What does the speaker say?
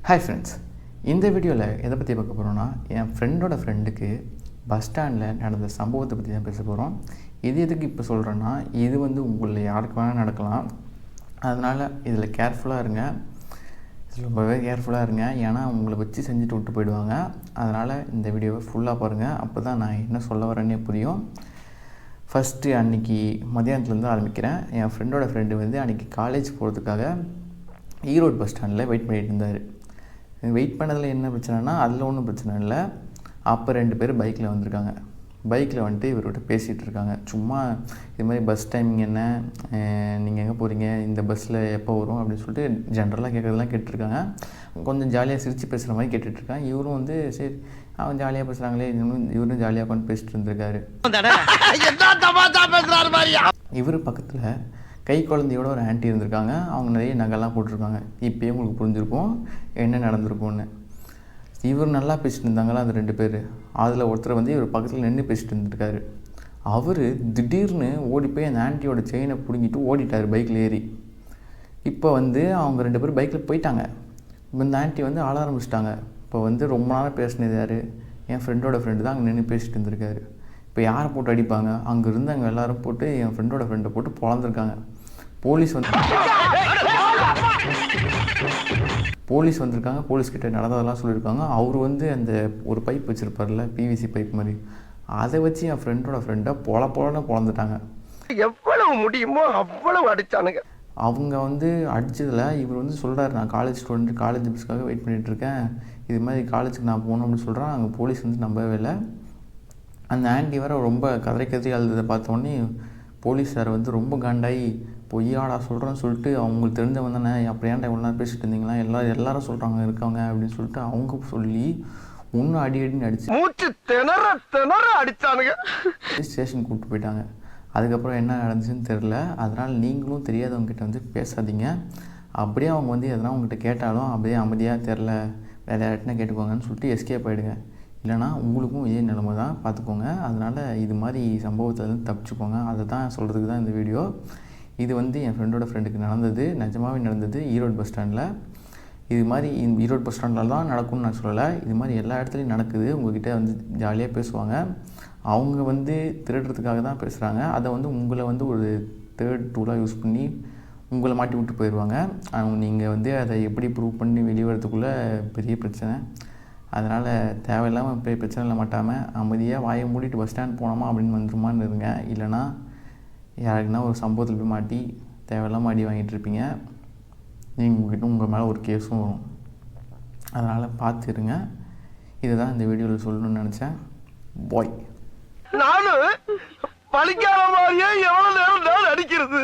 Hi friends, இந்த வீடியோவில் எதை பற்றி பார்க்க போகிறோன்னா, என் ஃப்ரெண்டோட ஃப்ரெண்டுக்கு பஸ் ஸ்டாண்டில் நடந்த சம்பவத்தை பற்றி தான் பேச போகிறோம். இது எதுக்கு இப்போ சொல்கிறேன்னா, இது உங்களில் யாருக்கு வேணால் நடக்கலாம். அதனால் இதில் கேர்ஃபுல்லாக இருங்க, ரொம்பவே கேர்ஃபுல்லாக இருங்க. ஏன்னா உங்களை வச்சு செஞ்சுட்டு விட்டு போயிடுவாங்க. அதனால் இந்த வீடியோவை ஃபுல்லாக பாருங்கள், அப்போ தான் நான் என்ன சொல்ல வரேன்னே புரியும். ஃபஸ்ட்டு அன்றைக்கி மதியானத்துலேருந்து ஆரம்பிக்கிறேன். என் ஃப்ரெண்டோட ஃப்ரெண்டு அன்றைக்கி காலேஜ் போகிறதுக்காக ஈரோடு பஸ் ஸ்டாண்டில் வெயிட் பண்ணிகிட்டு இருந்தார். வெயிட் பண்ணதில் என்ன பிரச்சனைனா, அதில் ஒன்றும் பிரச்சனை இல்லை. அப்போ 2 பேர் பைக்கில் வந்திருக்காங்க. பைக்கில் இவர்கிட்ட பேசிகிட்டு இருக்காங்க. சும்மா இது மாதிரி பஸ் டைமிங் என்ன, நீங்கள் எங்கே போகிறீங்க, இந்த பஸ்ஸில் எப்போ வரும் அப்படின்னு சொல்லிட்டு ஜென்ரலாக கேட்குறதெல்லாம் கேட்டுருக்காங்க. கொஞ்சம் ஜாலியாக சிரித்து பேசுகிற மாதிரி கேட்டுட்ருக்காங்க. இவரும் சரி அவன் ஜாலியாக பேசுகிறாங்களே, இவரும் ஜாலியாக உட்காந்து பேசிட்டு இருந்திருக்காரு. இவர் பக்கத்தில் கை குழந்தையோட ஒரு ஆண்டி இருந்திருக்காங்க. அவங்க நிறைய நகைலாம் போட்டிருக்காங்க. இப்போயே உங்களுக்கு புரிஞ்சிருக்கும் என்ன நடந்திருக்கும்னு. இவர் நல்லா பேசிட்டு இருந்தாங்களா அந்த 2 பேர். அதில் ஒருத்தர் இவர் பக்கத்தில் நின்று பேசிட்டு இருந்திருக்காரு. அவர் திடீர்னு ஓடி போய் அந்த ஆண்டியோட செயினை பிடுங்கிட்டு ஓடிட்டார் பைக்கில் ஏறி. இப்போ அவங்க 2 பேர் பைக்கில் போயிட்டாங்க. இந்த ஆண்டி ஆள ஆரம்பிச்சிட்டாங்க. இப்போ ரொம்ப நேரம் பேசினது யார், என் ஃப்ரெண்டோட ஃப்ரெண்டு தான் அங்கே நின்று பேசிட்டு இருந்திருக்காரு. இப்போ யாரை போட்டு அடிப்பாங்க, அங்கே இருந்தவங்க எல்லோரும் போட்டு என் ஃப்ரெண்டோட ஃப்ரெண்டை போட்டு பொழந்திருக்காங்க. போலீஸ் வந்திருக்காங்க. போலீஸ்கிட்ட நடந்ததெல்லாம் சொல்லியிருக்காங்க. அவர் அந்த ஒரு பைப் வச்சுருப்பார்ல, பிவிசி பைப் மாதிரி, அதை வச்சு என் ஃப்ரெண்டோட ஃப்ரெண்டை பொழன்னு பொழந்துட்டாங்க. எவ்வளவு முடியுமோ அவ்வளவு அடித்தானுங்க. அவங்க அடித்ததில் இவர் சொல்கிறார், நான் காலேஜ் ஸ்டூடெண்ட், காலேஜ் பஸ்க்காக வெயிட் பண்ணிகிட்ருக்கேன், இது மாதிரி காலேஜுக்கு நான் போகணும் அப்படின்னு சொல்கிறேன். அங்கே போலீஸ் நம்பவே இல்லை. அந்த ஆண்டி வேறு ரொம்ப கதறி அழுததை பார்த்தோன்னே போலீஸ் சார் ரொம்ப காண்டாகி, பொய்யாடா சொல்கிறேன்னு சொல்லிட்டு, அவங்களுக்கு தெரிஞ்சவங்க தானே, அப்படி ஏன்டா இவ்வளோ நேரம் பேசிட்டு இருந்தீங்களா, எல்லாரும் சொல்கிறாங்க இருக்காங்க அப்படின்னு சொல்லிட்டு அவங்க சொல்லி ஒன்றும் அடின்னு அடிச்சு மூச்சு திணற அடித்தானுங்க. ஸ்டேஷன் கூப்பிட்டு போயிட்டாங்க. அதுக்கப்புறம் என்ன நடந்துச்சுன்னு தெரில. அதனால் நீங்களும் தெரியாதவங்ககிட்ட பேசாதீங்க. அப்படியே அவங்க எதனா உங்கள்கிட்ட கேட்டாலும் அப்படியே அமைதியாக தெரில, வேறு யார்கிட்டனா கேட்டுக்கோங்கன்னு சொல்லிட்டு எஸ்கேப் ஆகிடுங்க. இல்லைனா உங்களுக்கும் இதே நிலைமை தான், பார்த்துக்கோங்க. அதனால் இது மாதிரி சம்பவத்தில் தப்பிச்சுக்கோங்க. அதை தான் சொல்கிறதுக்கு தான் இந்த வீடியோ. இது என் ஃப்ரெண்டோட ஃப்ரெண்டுக்கு நடந்தது, நிஜமாகவே நடந்தது ஈரோடு பஸ் ஸ்டாண்டில். இது மாதிரி ஈரோடு பஸ் ஸ்டாண்டில் தான் நடக்கும்னு நான் சொல்லலை, இது மாதிரி எல்லா இடத்துலையும் நடக்குது. உங்கள்கிட்ட ஜாலியாக பேசுவாங்க. அவங்க திருடுறதுக்காக தான் பேசுகிறாங்க. அதை உங்களை ஒரு தேர்ட் டூலாக யூஸ் பண்ணி உங்களை மாட்டி விட்டு போயிடுவாங்க. நீங்கள் அதை எப்படி ப்ரூவ் பண்ணி வெளியே வரதுக்குள்ளே பெரிய பிரச்சனை. அதனால் தேவையில்லாமல் போய் பிரச்சனையில் மாட்டாமல் அமைதியாக வாயை மூடிட்டு பஸ் ஸ்டாண்ட் போனோமா அப்படின்னு வந்துருமான்னு இருங்க. இல்லைனா யாருக்குன்னா ஒரு சம்பவத்தில் போய் மாட்டி தேவையில்லாமல் அடி வாங்கிட்டுருப்பீங்க. உங்கள்கிட்ட உங்கள் மேலே ஒரு கேஸும் வரும். அதனால் பார்த்துருங்க. இதை தான் இந்த வீடியோவில் சொல்லணும்னு நினச்சேன். பாய். நானும் பழிக்காத மாதிரியே எவ்வளோ நேரம் அடிக்கிறது.